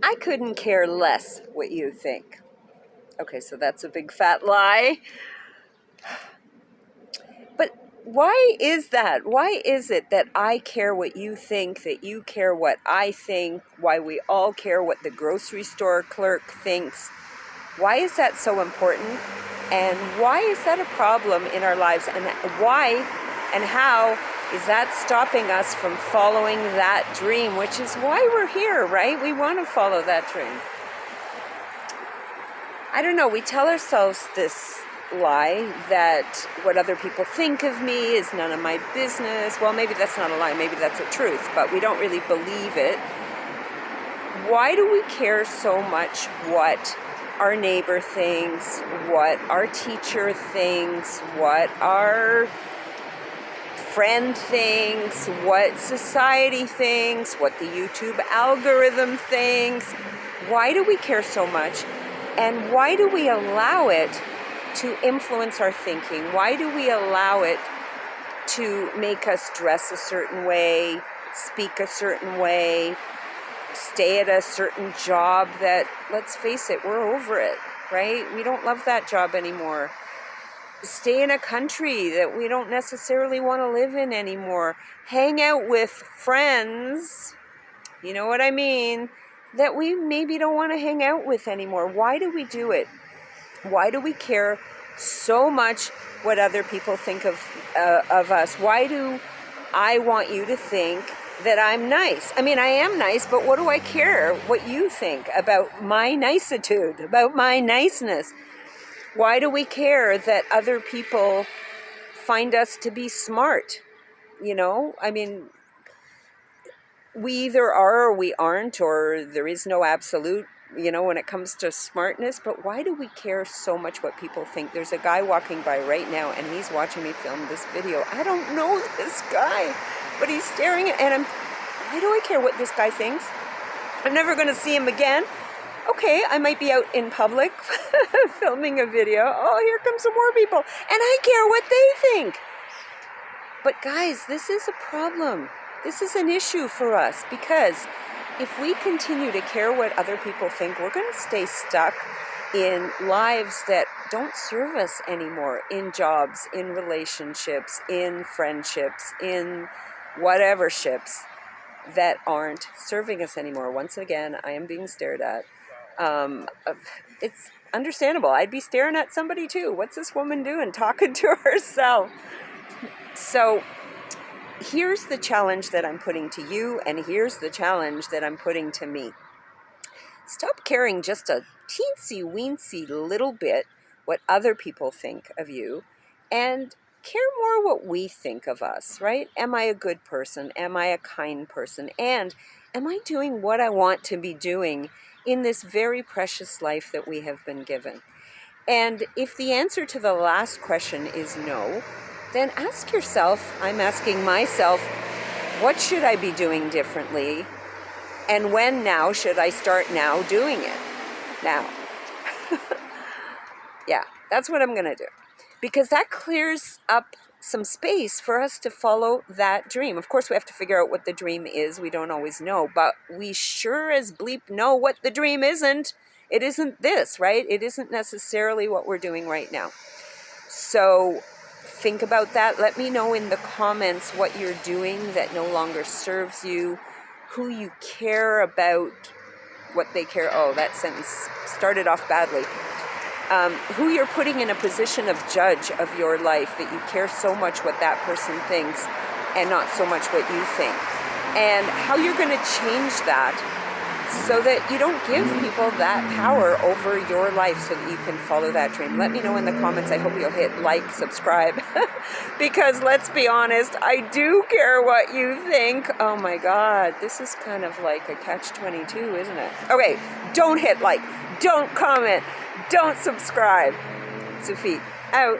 I couldn't care less what you think. Okay, so that's a big fat lie. But why is that? Why is it that I care what you think, that you care what I think, why we all care what the grocery store clerk thinks? Why is that so important? And why is that a problem in our lives? And why and how is that stopping us from following that dream, which is why we're here, right? We want to follow that dream. I don't know, we tell ourselves this lie that what other people think of me is none of my business. Well, maybe that's not a lie, maybe that's a truth, but we don't really believe it. Why do we care so much what our neighbor thinks, what our teacher thinks, what our friend thinks, what society thinks, what the YouTube algorithm thinks? Why do we care so much? And why do we allow it to influence our thinking? Why do we allow it to make us dress a certain way, speak a certain way, stay at a certain job that, let's face it, we're over it, right? We don't love that job anymore. Stay in a country that we don't necessarily want to live in anymore. Hang out with friends, you know what I mean, that we maybe don't want to hang out with anymore. Why do we do it? Why do we care so much what other people think of us? Why do I want you to think that I'm nice? I mean, I am nice, but what do I care what you think about my nicitude, about my niceness? Why do we care that other people find us to be smart? You know, I mean, we either are or we aren't, or there is no absolute, you know, when it comes to smartness. But why do we care so much what people think? There's a guy walking by right now and he's watching me film this video. I don't know this guy, but he's staring at, and why do I care what this guy thinks? I'm never going to see him again. Okay, I might be out in public filming a video. Oh, here come some more people. And I care what they think. But guys, this is a problem. This is an issue for us, because if we continue to care what other people think, we're going to stay stuck in lives that don't serve us anymore, in jobs, in relationships, in friendships, in whatever ships that aren't serving us anymore. Once again, I am being stared at. It's understandable. I'd be staring at somebody too. What's this woman doing? Talking to herself. So here's the challenge that I'm putting to you, and here's the challenge that I'm putting to me. Stop caring just a teensy-weensy little bit what other people think of you, and care more what we think of us, right? Am I a good person? Am I a kind person? And am I doing what I want to be doing in this very precious life that we have been given? And if the answer to the last question is no, then ask yourself, I'm asking myself, what should I be doing differently? And when now should I start now doing it? Now. Yeah, that's what I'm going to do. Because that clears up some space for us to follow that dream. Of course, we have to figure out what the dream is. We don't always know, but we sure as bleep know what the dream isn't. It isn't this, right? It isn't necessarily what we're doing right now. So think about that. Let me know in the comments what you're doing that no longer serves you, who you care about, what they care. Oh, that sentence started off badly. Who you're putting in a position of judge of your life, that you care so much what that person thinks and not so much what you think. And how you're going to change that so that you don't give people that power over your life, so that you can follow that dream. Let me know in the comments. I hope you'll hit like, subscribe, because let's be honest, I do care what you think. Oh my God, this is kind of like a catch-22, isn't it? Okay, don't hit like, don't comment, don't subscribe. Sophie, out.